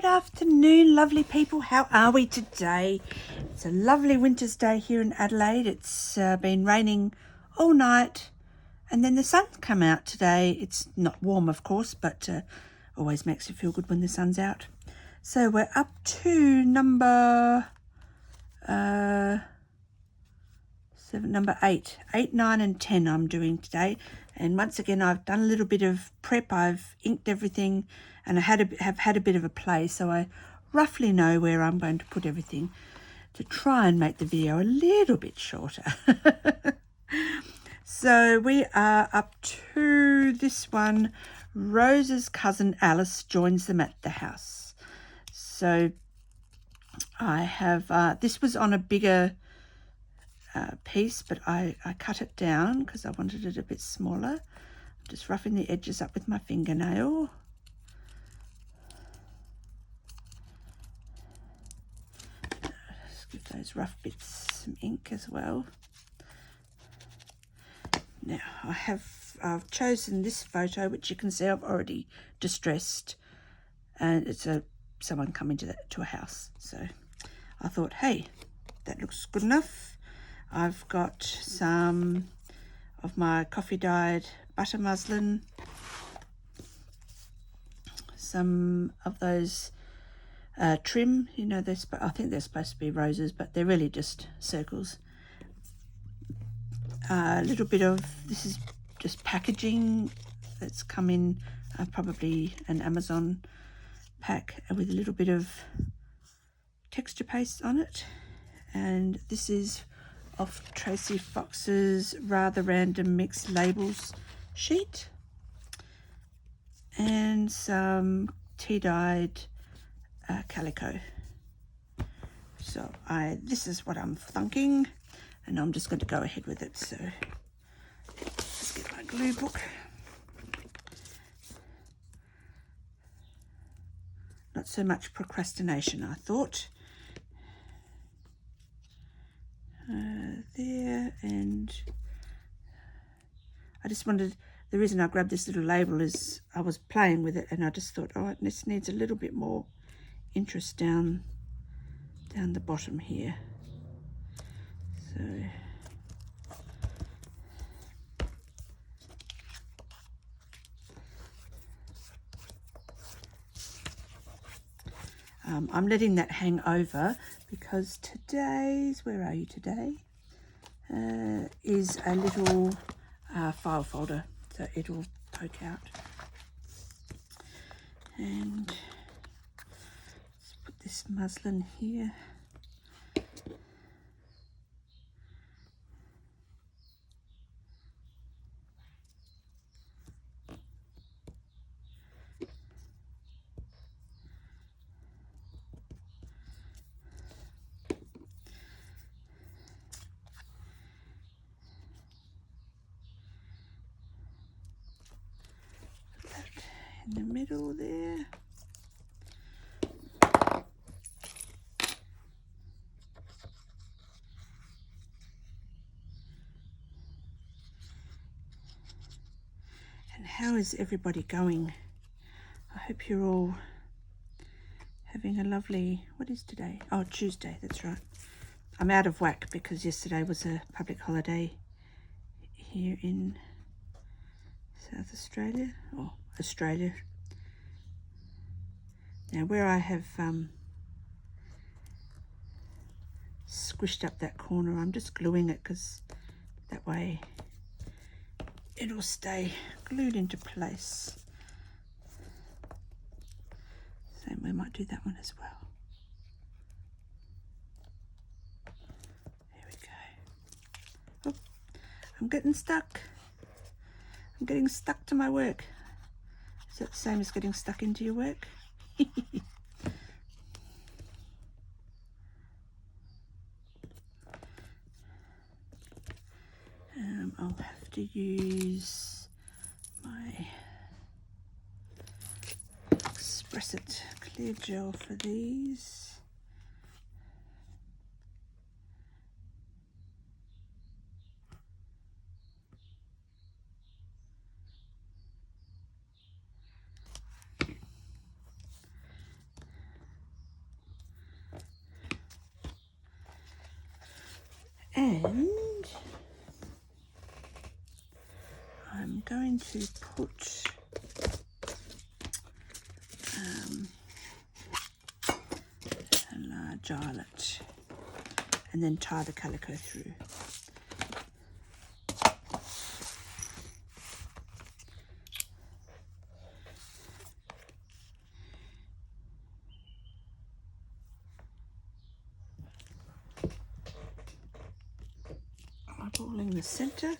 afternoon, lovely people. How are we today? It's a lovely winter's day here in Adelaide. It's been raining all night and then the sun's come out today. It's not warm, of course, but always makes you feel good when the sun's out. So we're up to number 8, 9 and 10 I'm doing today. And once again, I've done a little bit of prep. I've inked everything and I have had a bit of a play, so I roughly know where I'm going to put everything to try and make the video a little bit shorter. So we are up to this one. Rose's cousin Alice joins them at the house. So I have, this was on a bigger piece, but I cut it down because I wanted it a bit smaller. I'm just roughing the edges up with my fingernail. Just give those rough bits some ink as well. Now I've chosen this photo, which you can see I've already distressed, and it's someone coming to a house. So I thought, hey, that looks good enough. I've got some of my coffee dyed butter muslin, some of those trim, you know, I think they're supposed to be roses, but they're really just circles. A little bit of, this is just packaging that's come in, probably an Amazon pack with a little bit of texture paste on it. And this is off Tracy Fox's Rather Random Mixed Labels sheet, and some tea-dyed calico. So this is what I'm thinking, and I'm just going to go ahead with it. So let's get my glue book. Not so much procrastination, I thought. There, and I just wanted, the reason I grabbed this little label is I was playing with it and I just thought, oh, this needs a little bit more interest down the bottom here. So I'm letting that hang over because today's, where are you today, is a little file folder, so it'll poke out. And let's put this muslin here. In the middle there. And how is everybody going? I hope you're all having a lovely, what is today? Oh, Tuesday, that's right. I'm out of whack because yesterday was a public holiday here in South Australia, or Australia. Now where I have squished up that corner, I'm just gluing it because that way it'll stay glued into place. So we might do that one as well. There we go. Oh, I'm getting stuck. I'm getting stuck to my work. Is that the same as getting stuck into your work? I'll have to use my Express It clear gel for these. And I'm going to put a large eyelet and then tie the calico through. Eyeballing the centre.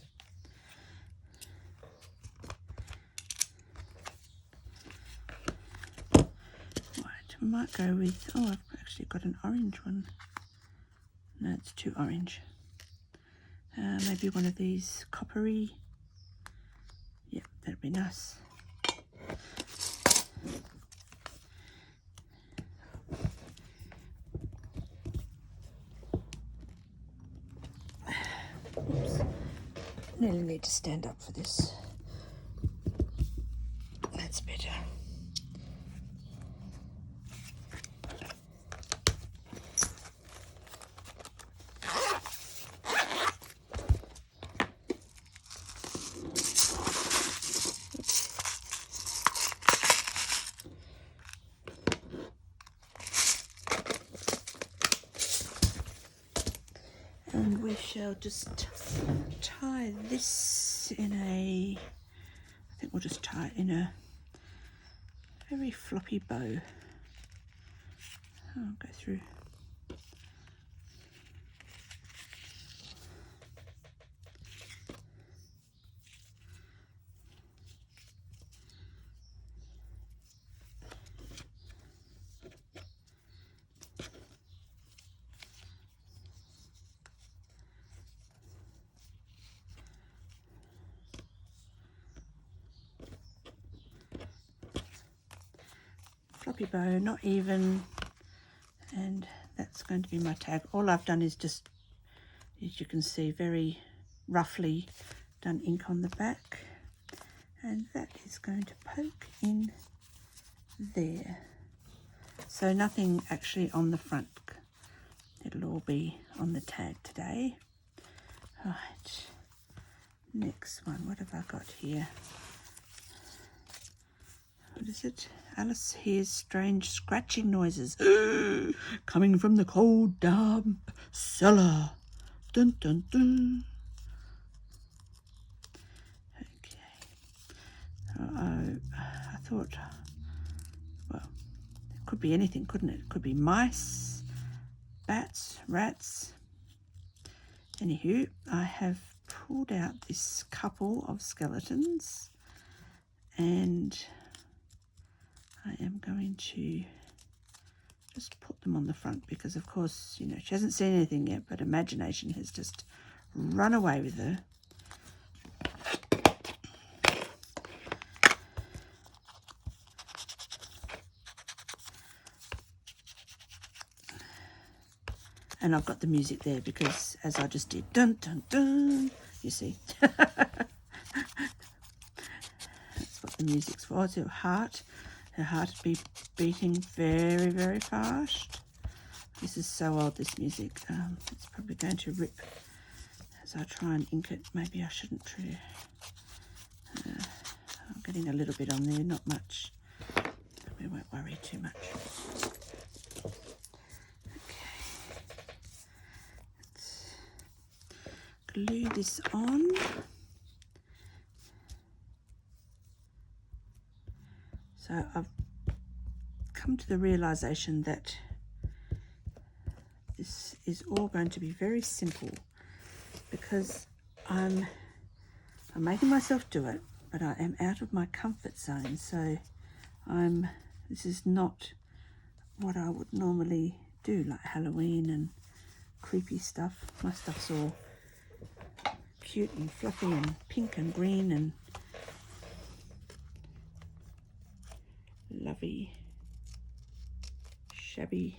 I might go with, oh, I've actually got an orange one. No, it's too orange. Maybe one of these coppery. Yep, that'd be nice. Oops. Nearly need to stand up for this. That's better. And we shall just tie this in a, I think we'll just tie it in a very floppy bow. I'll go through. Floppy bow, not even, and that's going to be my tag. All I've done is just, as you can see, very roughly done ink on the back, and that is going to poke in there. So nothing actually on the front. It'll all be on the tag today. Right, next one, what have I got here? What is it? Alice hears strange scratching noises coming from the cold, damp cellar. Dun dun dun. Okay. I thought, well, it could be anything, couldn't it? It could be mice, bats, rats. Anywho, I have pulled out this couple of skeletons and I am going to just put them on the front because, of course, you know, she hasn't seen anything yet, but imagination has just run away with her. And I've got the music there because, as I just did, dun dun dun, you see. That's what the music's for. It's her heart. Her heart would be beating very, very fast. This is so old, this music. It's probably going to rip as I try and ink it. Maybe I shouldn't try. I'm getting a little bit on there, not much. We won't worry too much. Okay. Let's glue this on. So I've come to the realization that this is all going to be very simple because I'm making myself do it, but I am out of my comfort zone. So this is not what I would normally do, like Halloween and creepy stuff. My stuff's all cute and fluffy and pink and green and lovey, shabby,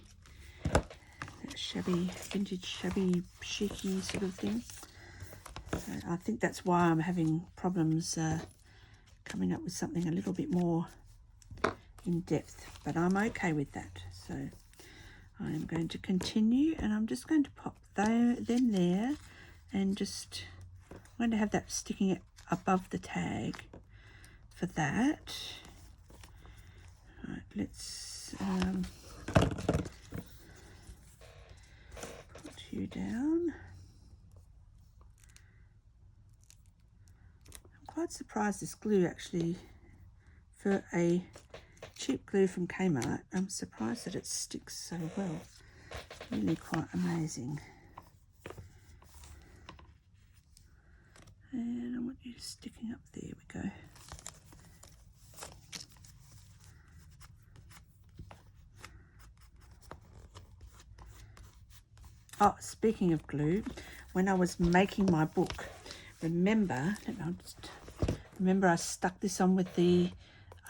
vintage, shabby, chicy sort of thing. So I think that's why I'm having problems coming up with something a little bit more in depth, but I'm okay with that. So I am going to continue and I'm just going to pop them there and just I'm going to have that sticking above the tag for that. Right, let's put you down. I'm quite surprised this glue actually, for a cheap glue from Kmart, I'm surprised that it sticks so well. Really quite amazing. And I want you sticking up there, we go. Oh, speaking of glue, when I was making my book, remember I stuck this on with the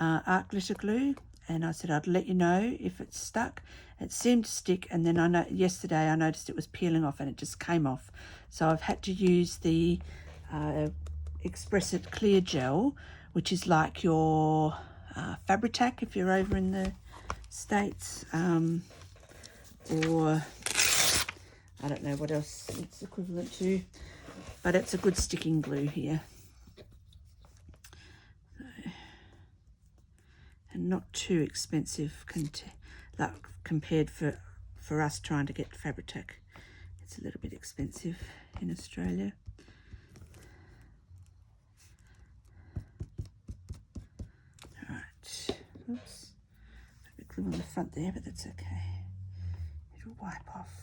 art glitter glue, and I said I'd let you know if it stuck. It seemed to stick, and then yesterday I noticed it was peeling off and it just came off. So I've had to use the Express It Clear Gel, which is like your Fabri-Tac if you're over in the States, or I don't know what else it's equivalent to, but it's a good sticking glue here. And not too expensive compared for us trying to get Fabri-Tac. It's a little bit expensive in Australia. All right, oops, a bit of glue on the front there, but that's okay. It'll wipe off.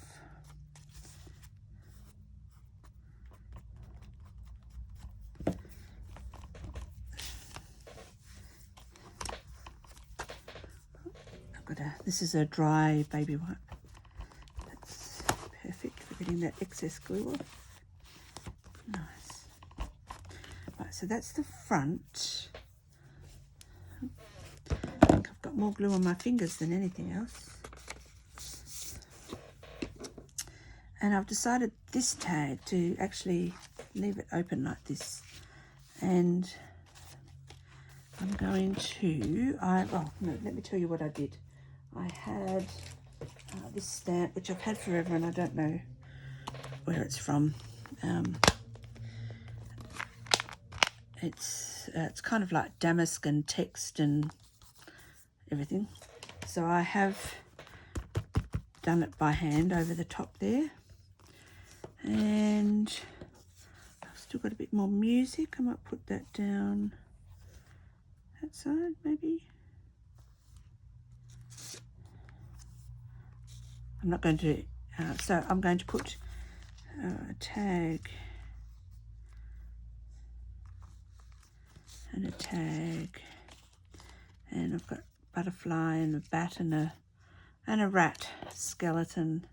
This is a dry baby wipe. That's perfect for getting that excess glue off. Nice. Right, so that's the front. I think I've got more glue on my fingers than anything else. And I've decided this tag to actually leave it open like this. And I'm going to, let me tell you what I did. I had this stamp, which I've had forever, and I don't know where it's from. It's kind of like damask and text and everything. So I have done it by hand over the top there. And I've still got a bit more music. I might put that down that side, maybe. I'm not going to, so I'm going to put a tag and a tag, and I've got butterfly and a bat and a rat skeleton.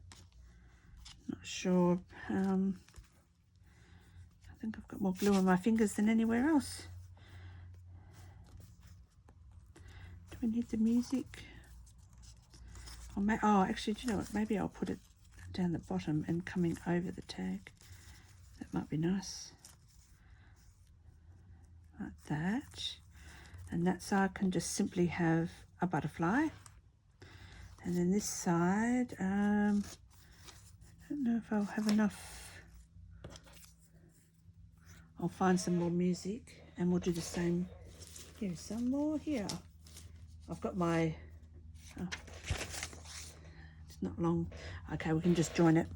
Not sure. I think I've got more glue on my fingers than anywhere else. Do we need the music? Oh, actually, do you know what? Maybe I'll put it down the bottom and coming over the tag. That might be nice. Like that. And that side can just simply have a butterfly. And then this side, I don't know if I'll have enough. I'll find some more music and we'll do the same. Here's some more here. I've got my, it's not long. Okay, we can just join it.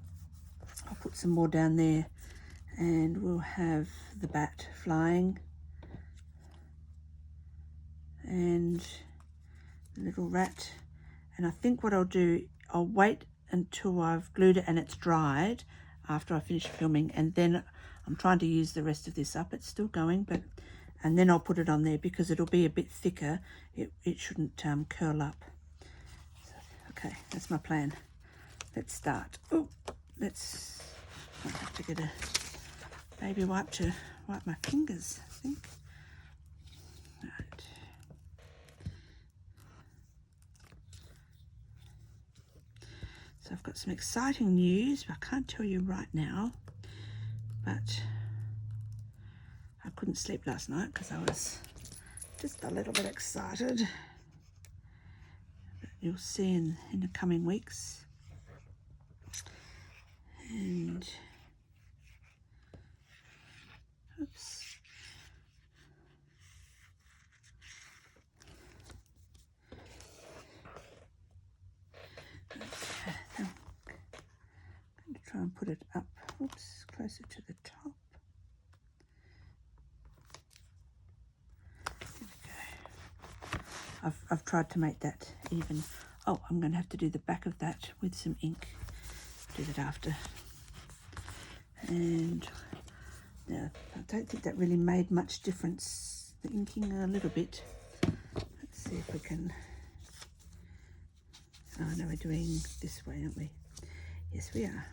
I'll put some more down there and we'll have the bat flying and the little rat. And I think what I'll do, I'll wait until I've glued it and it's dried after I finish filming, and then I'm trying to use the rest of this up. It's still going, but, and then I'll put it on there because it'll be a bit thicker. It shouldn't curl up. So, okay, that's my plan. Let's start. Oh, I have to get a baby wipe to wipe my fingers, I think. Right. So I've got some exciting news, but I can't tell you right now. But I couldn't sleep last night because I was just a little bit excited. But you'll see in the coming weeks. And Oops. Okay. I'm going to try and put it up, oops, closer to the top. There we go. I've tried to make that even. Oh, I'm going to have to do the back of that with some ink. Do that after. And now, I don't think that really made much difference. The inking a little bit. Let's see if we can. Oh no, we're doing this way, aren't we? Yes, we are.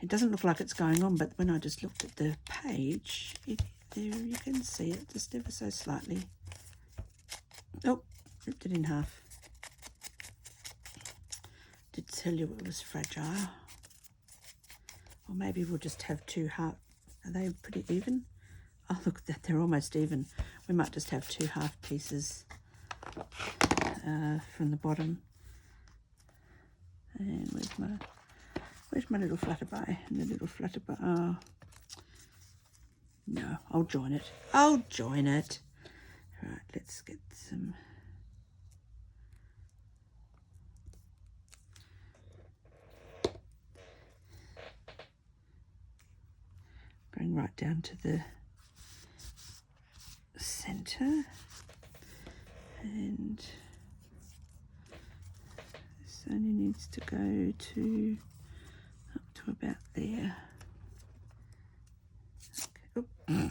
It doesn't look like it's going on, but when I just looked at the page, there you can see it just ever so slightly. Oh, ripped it in half. Did tell you it was fragile. Or maybe we'll just have two half. Are they pretty even? Oh, look at that, they're almost even. We might just have two half pieces from the bottom. And where's my little flutterby? And the little flutterby, oh. No, I'll join it. I'll join it. Right, let's get some. Going right down to the center. And this only needs to go to up to about there. Okay. Oh,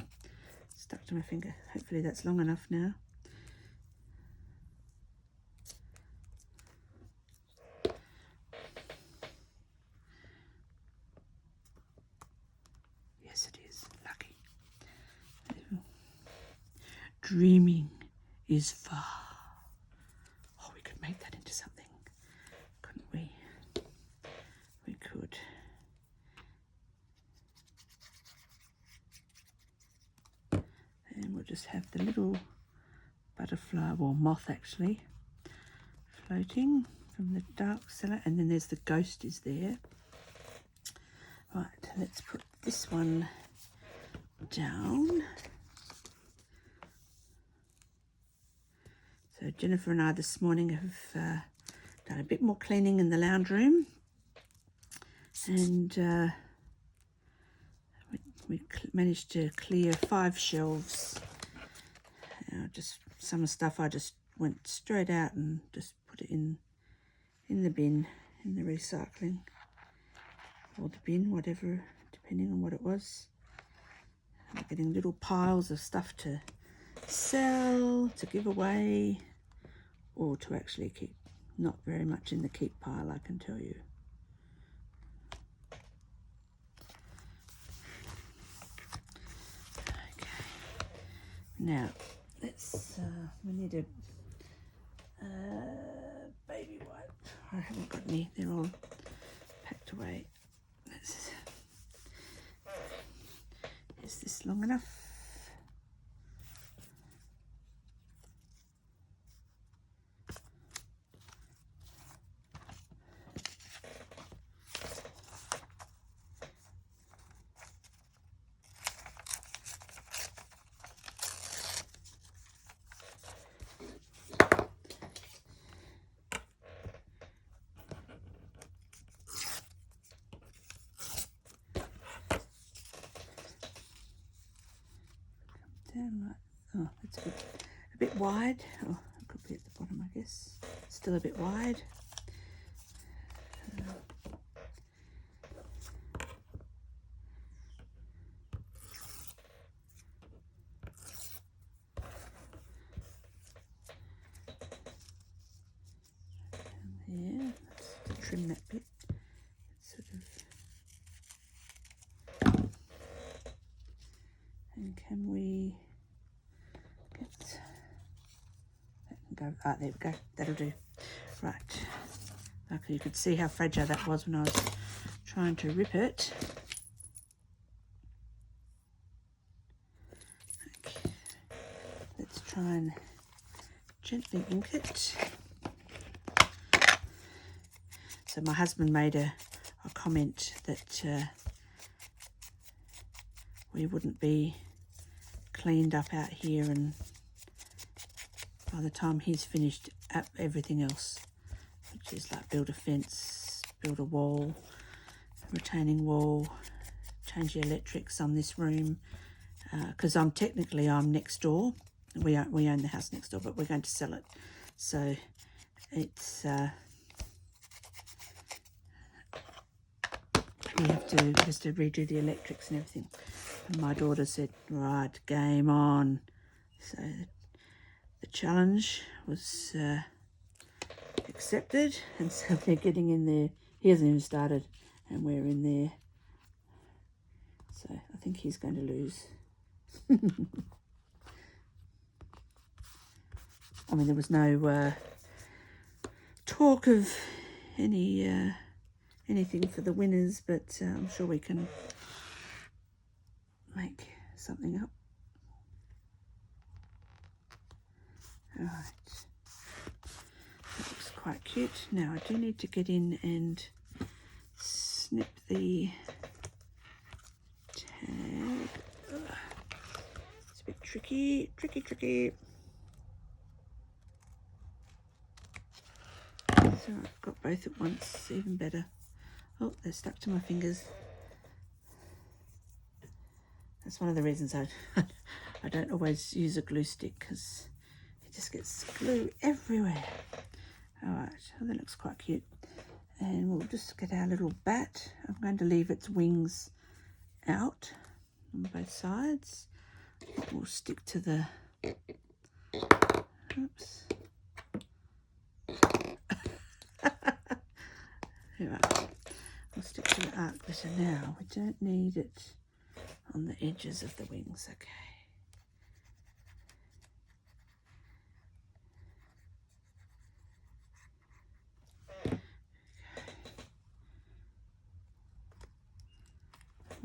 stuck to my finger. Hopefully that's long enough now. Yes, it is. Lucky. Dreaming is far. Oh, we could make that into something, couldn't we? We could. And we'll just have the little butterfly, or moth actually, floating from the dark cellar, and then there's the ghost is there. Right, let's put this one down. So Jennifer and I this morning have done a bit more cleaning in the lounge room, and we managed to clear 5 shelves. Just some stuff I just went straight out and just put it in the bin, in the recycling, or the bin, whatever, depending on what it was. I'm getting little piles of stuff to sell, to give away, or to actually keep. Not very much in the keep pile, I can tell you. Okay, now let's we need a baby wipe. I haven't got any, they're all packed away. Is this long enough? Down like, oh, it's a bit wide. Oh, it could be at the bottom, I guess. Still a bit wide. There, let's trim that bit. Sort of. And can we get that? Can go. Ah, there we go. That'll do. Right. Okay, you could see how fragile that was when I was trying to rip it. Okay. Let's try and gently ink it. So my husband made a comment that we wouldn't be cleaned up out here, and by the time he's finished everything else, which is like build a fence, build a wall, retaining wall, change the electrics on this room, because I'm next door. We own the house next door, but we're going to sell it, so it's we have to redo the electrics and everything. And my daughter said, right, game on. So the challenge was accepted, and so they're getting in there. He hasn't even started, and we're in there. So I think he's going to lose. I mean, there was no talk of anything for the winners, but I'm sure we can make something up. All right, that looks quite cute. Now I do need to get in and snip the tag. It's a bit tricky. So I've got both at once, even better. Oh, they're stuck to my fingers. That's one of the reasons I don't always use a glue stick, because it just gets glue everywhere. All right, well, that looks quite cute. And we'll just get our little bat. I'm going to leave its wings out on both sides. We'll stick to the, oops. Right. We'll stick to the art glitter now. We don't need it on the edges of the wings, okay.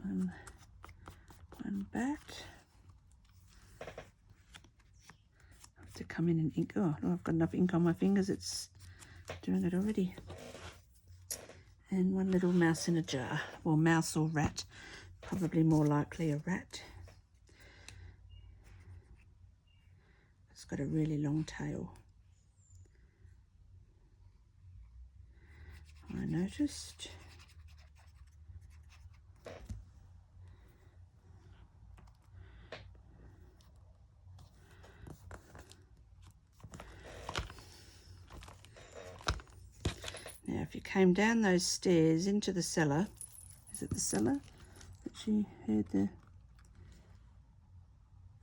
One bat. I have to come in and ink. Oh, no, I've got enough ink on my fingers. It's doing it already. And one little mouse in a jar. Well, mouse or rat. Probably more likely a rat. It's got a really long tail, I noticed. Now, if you came down those stairs into the cellar, is it the cellar that you heard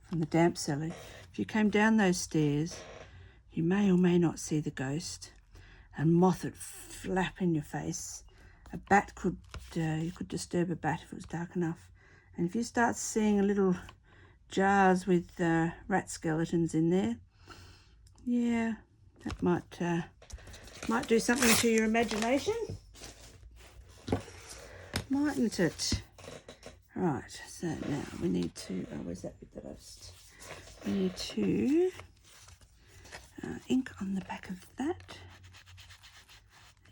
from the damp cellar? If you came down those stairs, you may or may not see the ghost. A moth would flap in your face. A bat could, you could disturb a bat if it was dark enough. And if you start seeing little jars with rat skeletons in there, yeah, that might do something to your imagination, mightn't it? Right, so now we need to, oh, where's that bit that I just, we need to ink on the back of that.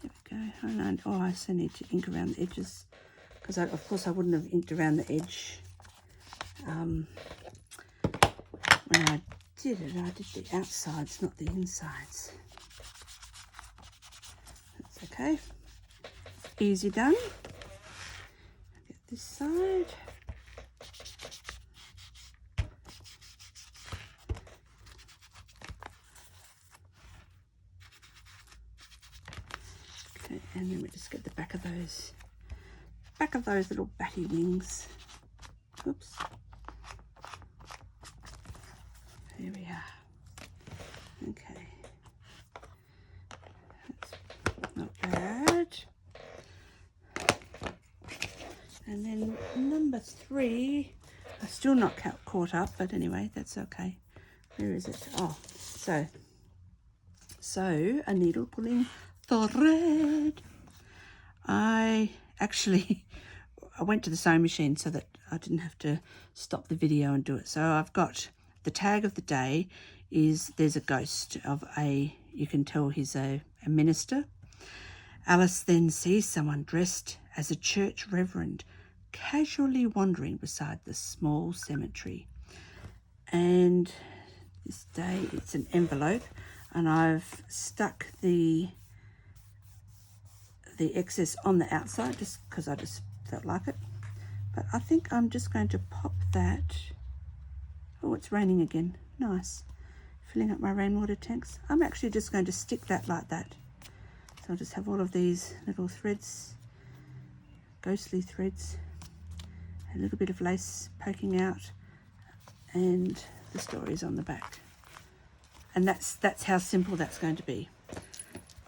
There we go. Oh, I also need to ink around the edges, because of course I wouldn't have inked around the edge when I did it. I did the outsides, not the insides. That's okay. Easy done. Get this side. Okay, and then we just get the back of those little batty wings. Oops. There we are. Okay. That's not bad. And then number 3, I'm still not caught up, but anyway, that's okay. Where is it? Oh, so a needle pulling thread. I went to the sewing machine so that I didn't have to stop the video and do it. So I've got the tag of the day is there's a ghost of you can tell he's a minister. Alice then sees someone dressed as a church reverend casually wandering beside the small cemetery. And this day it's an envelope, and I've stuck the excess on the outside just because I just felt like it. But I think I'm just going to pop that. Oh, it's raining again. Nice. Filling up my rainwater tanks. I'm actually just going to stick that like that. So I'll just have all of these little threads, ghostly threads, a little bit of lace poking out, and the stories on the back. And that's how simple that's going to be.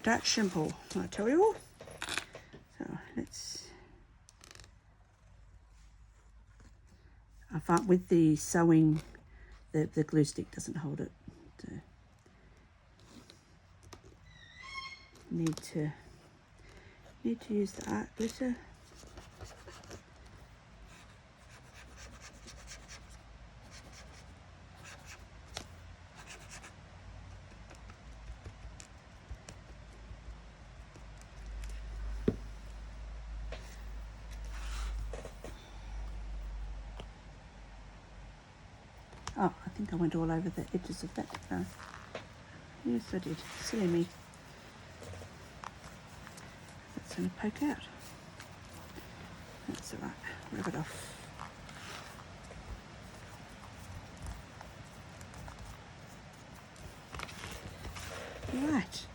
That simple, I tell you all. So let's. I find with the sewing, the glue stick doesn't hold it. So need to use the art glitter. Oh, I think I went all over the edges of that. Oh. Yes, I did. Silly me. That's going to poke out. That's all right. Rub it off. Right.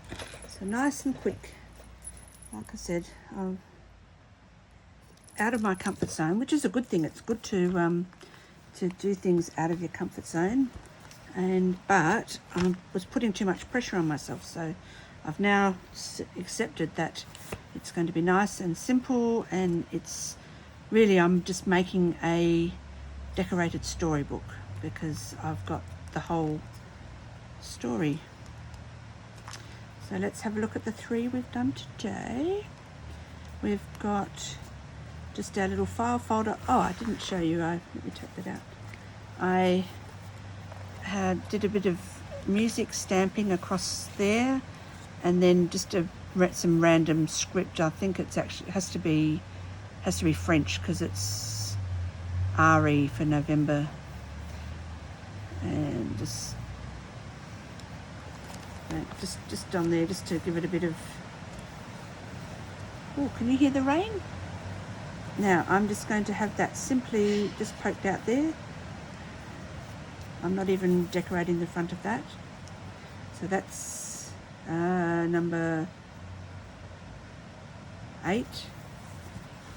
So nice and quick. Like I said, I'm out of my comfort zone, which is a good thing. It's good to do things out of your comfort zone, but I was putting too much pressure on myself, so I've now accepted that it's going to be nice and simple, and it's really, I'm just making a decorated storybook because I've got the whole story. So let's have a look at the 3 we've done today. We've got just our little file folder. Oh, I didn't show you. Let me take that out. I did a bit of music stamping across there, and then just some random script. I think it's actually has to be French because it's RE for November, and just on there just to give it a bit of. Oh, can you hear the rain? Now I'm just going to have that simply just poked out there. I'm not even decorating the front of that. So that's number 8.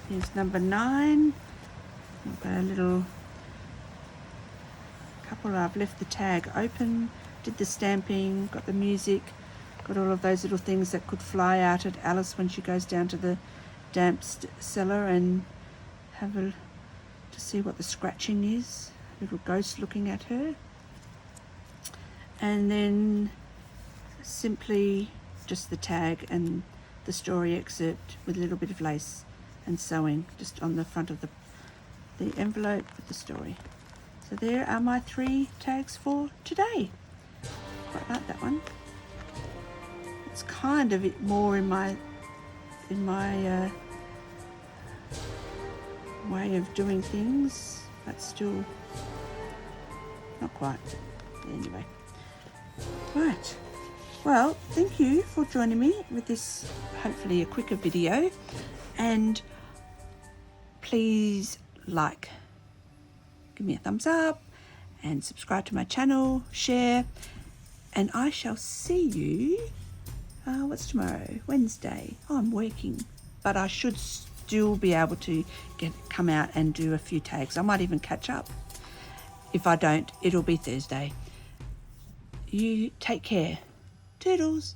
Here's number 9. I've got a little couple. I've left the tag open, did the stamping, got the music, got all of those little things that could fly out at Alice when she goes down to the damp cellar and to see what the scratching is. Little ghost looking at her. And then simply just the tag and the story excerpt with a little bit of lace and sewing just on the front of the envelope with the story. So there are my 3 tags for today. Quite like that one. It's kind of more in my way of doing things, but still not quite. Anyway, right. Well, thank you for joining me with this, hopefully a quicker video, and please give me a thumbs up and subscribe to my channel, share, and I shall see you, what's tomorrow? Wednesday. Oh, I'm working, but I should still be able to come out and do a few tags. I might even catch up. If I don't, it'll be Thursday. You take care. Toodles.